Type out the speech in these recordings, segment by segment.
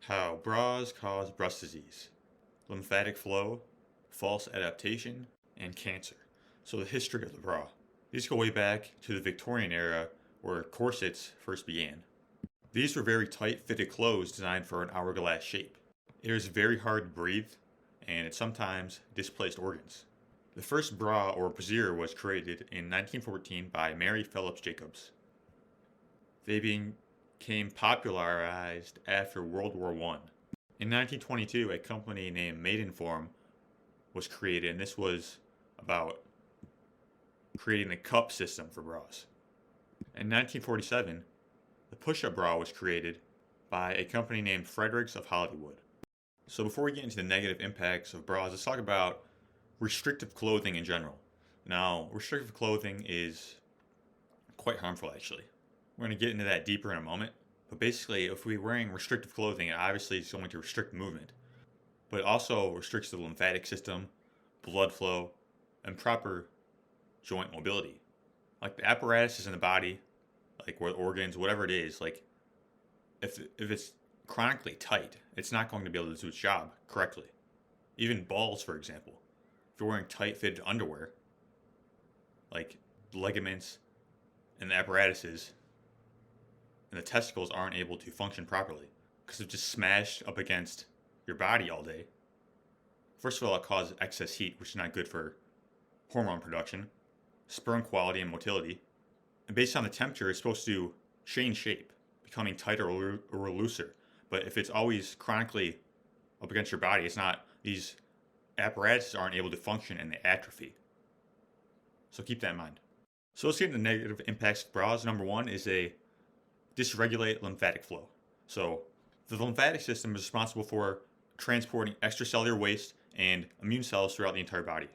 How bras cause breast disease, lymphatic flow, false adaptation, and cancer. So the history of the bra. These go way back to the Victorian era where corsets first began. These were very tight fitted clothes designed for an hourglass shape. It was very hard to breathe, and it sometimes displaced organs. The first bra or brassiere was created in 1914 by Mary Phillips Jacobs. They became popularized after World War I. In 1922, a company named Maidenform was created, and this was about creating a cup system for bras. In 1947, the push-up bra was created by a company named Fredericks of Hollywood. So before we get into the negative impacts of bras, let's talk about restrictive clothing in general. Now, restrictive clothing is quite harmful actually. We're going to get into that deeper in a moment. But basically, if we're wearing restrictive clothing, it obviously is going to restrict movement. But it also restricts the lymphatic system, blood flow, and proper joint mobility. Like the apparatuses in the body, like where organs, whatever it is, like if it's chronically tight, it's not going to be able to do its job correctly. Even balls, for example. If you're wearing tight fitted underwear, like the ligaments and the apparatuses and the testicles aren't able to function properly because they're just smashed up against your body all day. First of all, it causes excess heat, which is not good for hormone production, sperm quality, and motility. And based on the temperature, it's supposed to change shape, becoming tighter or looser. But if it's always chronically up against your body, it's not, these apparatuses aren't able to function and they atrophy. So keep that in mind. So let's get into the negative impacts of bras. Number one is a dysregulate lymphatic flow. So the lymphatic system is responsible for transporting extracellular waste and immune cells throughout the entire body.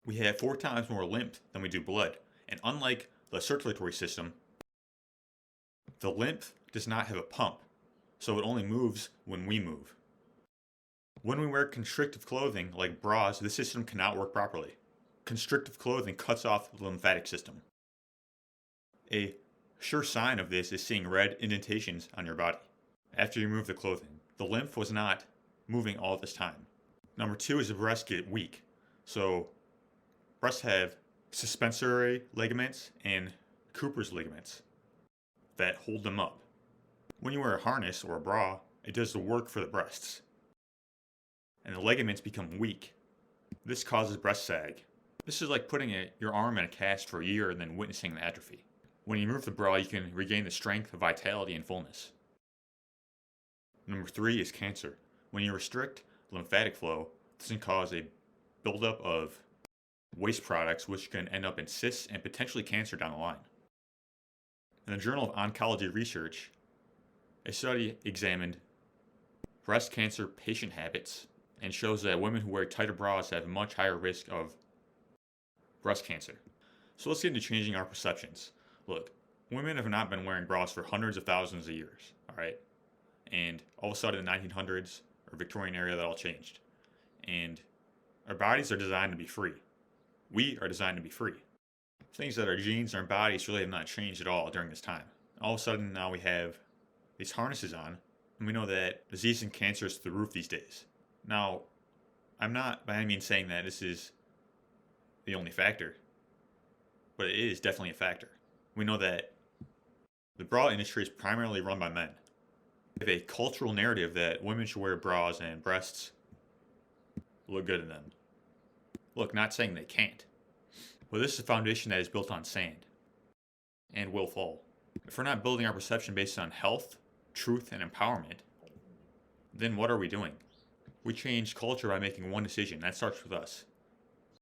We have 4 times more lymph than we do blood, and unlike the circulatory system, the lymph does not have a pump, so it only moves when we move. When we wear constrictive clothing like bras, the system cannot work properly. Constrictive clothing cuts off the lymphatic system. A sure sign of this is seeing red indentations on your body after you remove the clothing. The lymph was not moving all this time. Number 2 is the breasts get weak. So breasts have suspensory ligaments and Cooper's ligaments that hold them up. When you wear a harness or a bra, it does the work for the breasts. And the ligaments become weak. This causes breast sag. This is like putting your arm in a cast for a year and then witnessing the atrophy. When you remove the bra, you can regain the strength, vitality, and fullness. Number 3 is cancer. When you restrict lymphatic flow, this can cause a buildup of waste products which can end up in cysts and potentially cancer down the line. In the Journal of Oncology Research, a study examined breast cancer patient habits and shows that women who wear tighter bras have a much higher risk of breast cancer. So let's get into changing our perceptions. Look, women have not been wearing bras for hundreds of thousands of years, alright? And all of a sudden in the 1900s or Victorian era, that all changed. And our bodies are designed to be free. We are designed to be free. Things that our genes and our bodies really have not changed at all during this time. All of a sudden now we have these harnesses on, and we know that disease and cancer is through the roof these days. Now, I'm not by any means saying that this is the only factor, but it is definitely a factor. We know that the bra industry is primarily run by men. We have a cultural narrative that women should wear bras and breasts look good in them. Look, not saying they can't. But this is a foundation that is built on sand and will fall. If we're not building our perception based on health, truth, and empowerment, then what are we doing? We change culture by making one decision. That starts with us.